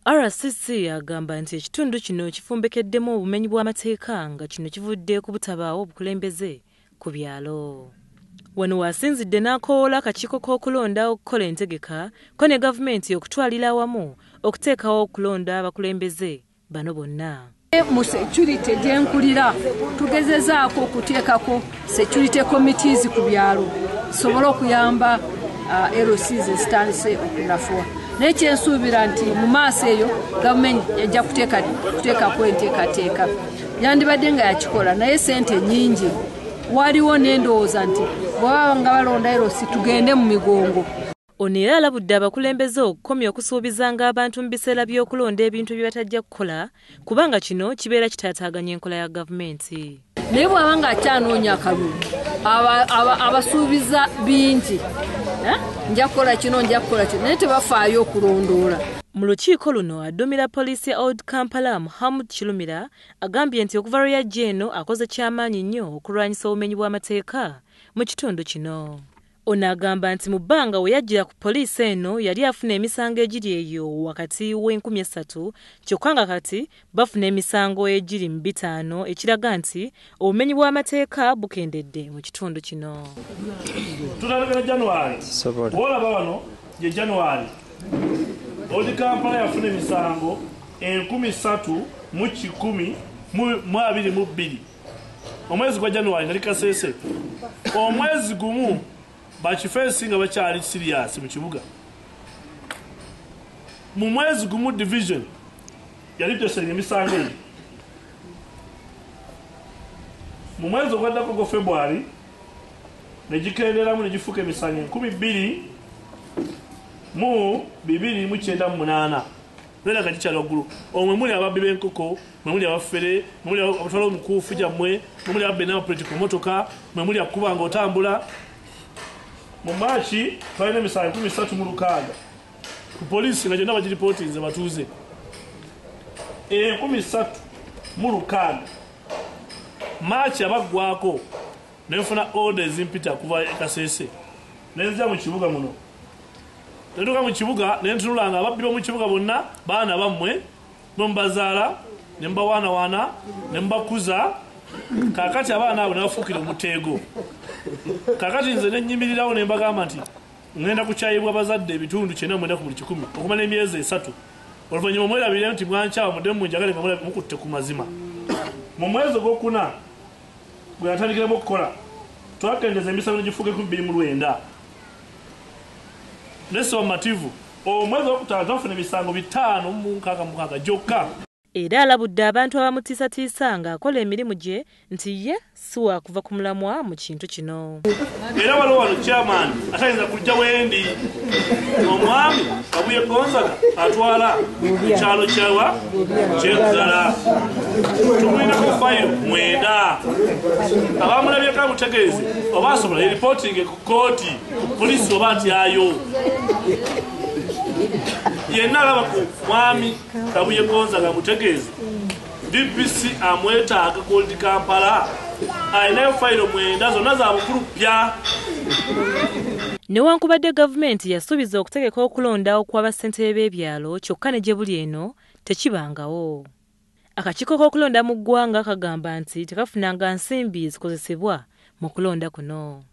RCC agamba nti ekitundu kino kifumbekeddemu obumenyi bw'amateeka nga kino kivudde ku butabaawo obukulembeze ku byalo. Wano wasinzidde n'akoola akakiiko k'okulonda okukola entegeka ko ne gavumenti okutwalira awamu okuteekawo okulonda abakulembeze bano bonna. Mu security gyenkulira tugezezaako okuteekako security committees ku byalo sobola okuyamba RCC zitandise okunafuwa. Nekyensuubira nti mu maaso eyo gavumenti ejja kuteekako enteekateeka. Yandibadde nga yakikola naye ssente nnyingi. Waliwo n'endowooza nti bw'ababa nga balonda RCC tugende mu migongo. Ono era alabudde abakulembeze okukomya okusuubizanga abantu mu biseera by'okulonda ebintu bye batajja kukola kubanga kino kibeera kitaataaganya enkola ya gavumenti. Naye bw'aba nga akyanoonya akalulu abasuubiza bingi. Nja kukola kino naye tebafaayo okulondoola. Mu lukiiko luno addumira poliisi ya Old Kampala Muhammad Kirumira agambye nti okuva lwe yajja eno akoze kyamaanyi nnyo okulwanyisa obumenyi bw'amateeka mu kitundu kino. Ono agamba nti mu bbanga we yajjira ku poliisi eno yali afuna emisango egiri eyo wakati w'3,000 kyokka nga kati bafuna emisango egiri mu 5 ekiraga nti obumenyi bw'amateeka bukendedde mu kitundu kino. Tulabira January. Olaba wano je January. Old Kampala yafuna emisango 3,112. Omwezi gwa January nali Kasese. Omwezi gumu bakifensi nga bakyali serious mu kibuga. Mu mwezi gumu division yali tesenya emisango eyo. Mu mwezi ogwaddako gwa February negikenderamu negifuuka emisango 1298. Nera kati kyalo gulu. Omwe muli ababbi b'enkoko, mwe muli abafere, mwe muli abatwala omukuufu gyammwe, mwe muli ababbi n'abapolitiko motoka, mwe muli akubanga otambula. Mu Maachi twalina emisango 3,600 ku poliisi nga gyonna bagiripootinze batuuze. 3,600 Maachi abaggwako nenfuna orders mpita kuva Kasese nenzija mu kibuga muno. Nentuuka mu kibuga nentunulanga ababbi b'omu kibuga bonna baana bammwe nombazaala ne mbawaanawaana ne mbakuza. Kakati abaana abo nabafuukira omuteego. Kakati nze nenyimirirawo ne mbagamba nti ngenda kukyayibwa abazadde ebitundu 9 ku buli 100 okumala emyezi 3. Oluvannyuma mwerabire nti mwankyawa muddemu munjagale nga mukutte ku mazima. Mu mwezi ogwokuna gwe yatandikiramu okukola twakendeeza emisango negifuuka 29. Nesiba mumativu omwezi ogwokutaano twafuna emisango 566 gyokka. Era alabudde abantu abamutiisatiisa ng'akola emirimu gye nti ye si wa kuva ku mulamwa mu kintu kino. Era waliwo wano chairman atayinza kujja wendi omwami bw'emisango atwala ekyalo kyawa kyeggala. Tumulina fayiro 9 abamulabyeko amutegeeze oba asobola reporting ku kooti poliisi oba atyayo. Yenna alaba ku mwami Kabuyegonzaga mutegeeze DPC amwetaaga ku Old Kampala ayinayo fayiro 9 zonna za bukuluppya. Newankubadde gavumenti yasuubiza okutegeka okulonda okw'abassentebe b'ebyalo kyokka ne gye buli eno tekibangawo. Akakiiko k'okulonda mu ggwanga kagamba nti tekafunanga nsimbi zikozesebwa mu kulonda kuno.